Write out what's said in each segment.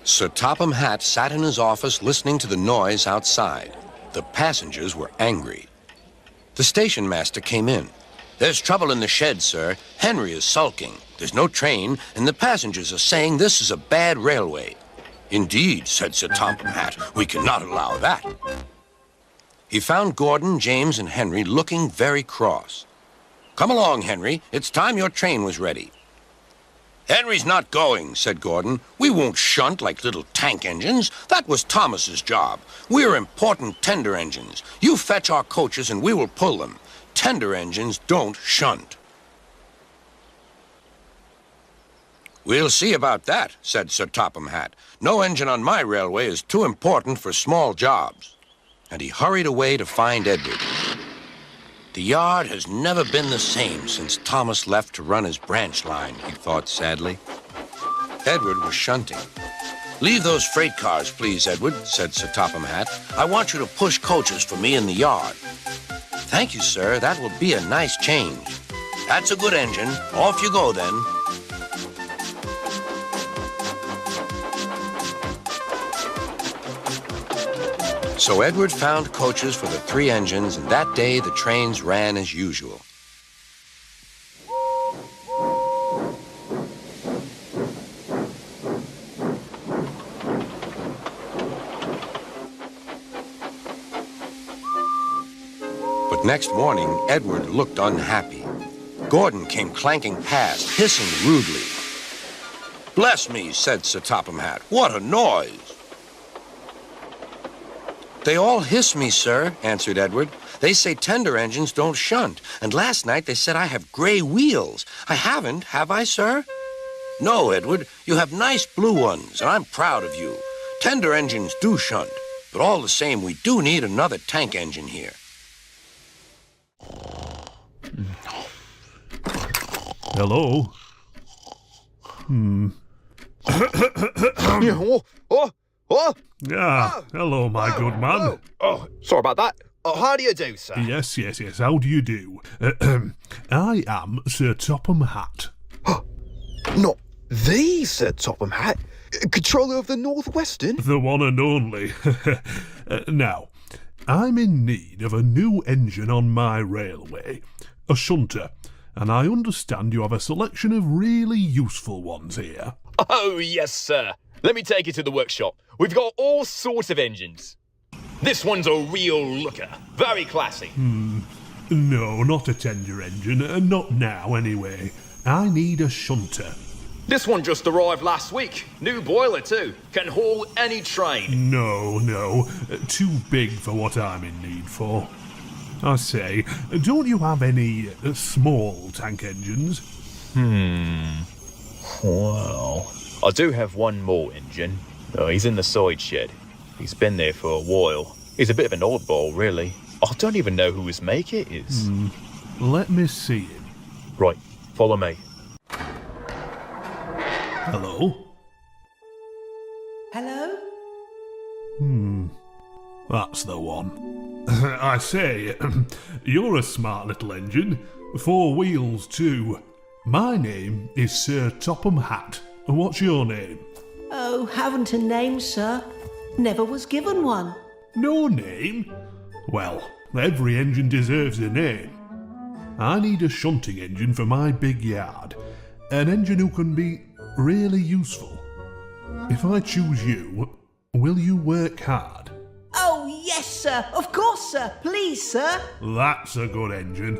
Sir Topham Hatt sat in his office listening to the noise outside. The passengers were angry. The station master came in. "There's trouble in the shed, sir. Henry is sulking. There's no train, and the passengers are saying this is a bad railway." "Indeed," said Sir Topham Hatt, "we cannot allow that." He found Gordon, James, and Henry looking very cross. "Come along, Henry. It's time your train was ready." "Henry's not going," said Gordon. "We won't shunt like little tank engines. That was Thomas's job. We're important tender engines. You fetch our coaches and we will pull them. Tender engines don't shunt." "We'll see about that," said Sir Topham Hatt. "No engine on my railway is too important for small jobs." And he hurried away to find Edward. The yard has never been the same since Thomas left to run his branch line, he thought sadly. Edward was shunting. "Leave those freight cars, please, Edward," said Sir Topham Hatt. "I want you to push coaches for me in the yard." "Thank you, sir. That will be a nice change." "That's a good engine. Off you go, then." So Edward found coaches for the 3 engines, and that day the trains ran as usual. But next morning, Edward looked unhappy. Gordon came clanking past, hissing rudely. "Bless me," said Sir Topham Hatt. "What a noise!" "They all hiss me, sir," answered Edward. "They say tender engines don't shunt, and last night they said I have gray wheels. I haven't, have I, sir?" "No, Edward, you have nice blue ones, and I'm proud of you. Tender engines do shunt, but all the same, we do need another tank engine here." Hello? Hello, my good man. Sorry about that. How do you do, sir? Yes. How do you do? I am Sir Topham Hatt. Not the Sir Topham Hatt? Controller of the Northwestern? The one and only. Now, I'm in need of a new engine on my railway, a shunter, and I understand you have a selection of really useful ones here. Oh, yes, sir. Let me take you to the workshop. We've got all sorts of engines. This one's a real looker. Very classy. No, not a tender engine. Not now, anyway. I need a shunter. This one just arrived last week. New boiler, too. Can haul any train. No. Too big for what I'm in need for. I say, don't you have any small tank engines? Well, I do have one more engine. He's in the side shed. He's been there for a while. He's a bit of an oddball, really. I don't even know who his maker is. Let me see him. Right, follow me. Hello? Hello? That's the one. I say, you're a smart little engine. 4 wheels, too. My name is Sir Topham Hatt. What's your name? Oh, haven't a name, sir. Never was given one. No name? Well, every engine deserves a name. I need a shunting engine for my big yard. An engine who can be really useful. If I choose you, will you work hard? Oh, yes, sir. Of course, sir. Please, sir. That's a good engine.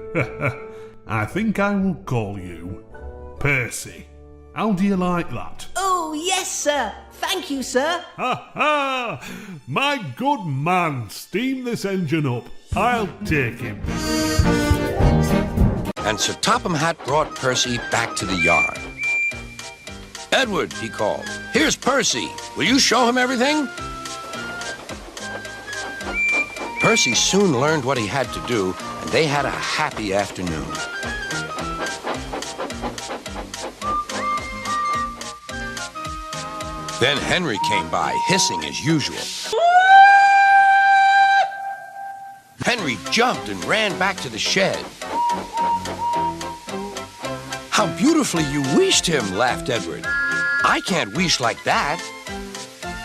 I think I will call you Percy. How do you like that? Oh, yes, sir. Thank you, sir. Ha! My good man, steam this engine up. I'll take him. And Sir Topham Hatt brought Percy back to the yard. "Edward," he called, "here's Percy. Will you show him everything?" Percy soon learned what he had to do, and they had a happy afternoon. Then Henry came by, hissing as usual. Henry jumped and ran back to the shed. How beautifully you wheeshed him, laughed Edward. I can't wheesh like that.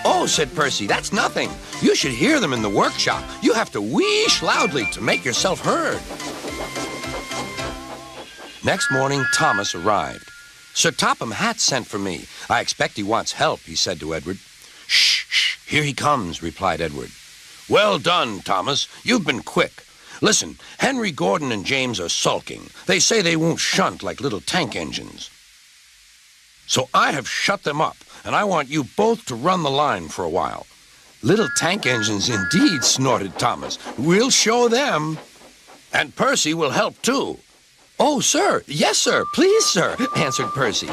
Oh, said Percy, that's nothing. You should hear them in the workshop. You have to wheesh loudly to make yourself heard. Next morning, Thomas arrived. Sir Topham Hatt sent for me. I expect he wants help, he said to Edward. Shh, shh, here he comes, replied Edward. Well done, Thomas. You've been quick. Listen, Henry, Gordon, and James are sulking. They say they won't shunt like little tank engines. So I have shut them up, and I want you both to run the line for a while. Little tank engines indeed, snorted Thomas. We'll show them. And Percy will help too. Oh, sir. Yes, sir. Please, sir, answered Percy.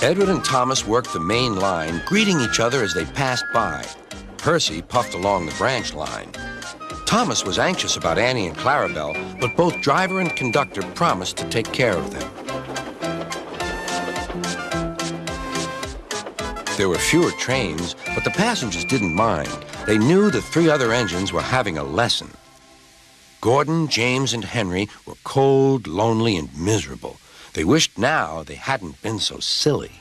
Edward and Thomas worked the main line, greeting each other as they passed by. Percy puffed along the branch line. Thomas was anxious about Annie and Clarabelle, but both driver and conductor promised to take care of them. There were fewer trains, but the passengers didn't mind. They knew the three other engines were having a lesson. Gordon, James, and Henry were cold, lonely, and miserable. They wished now they hadn't been so silly.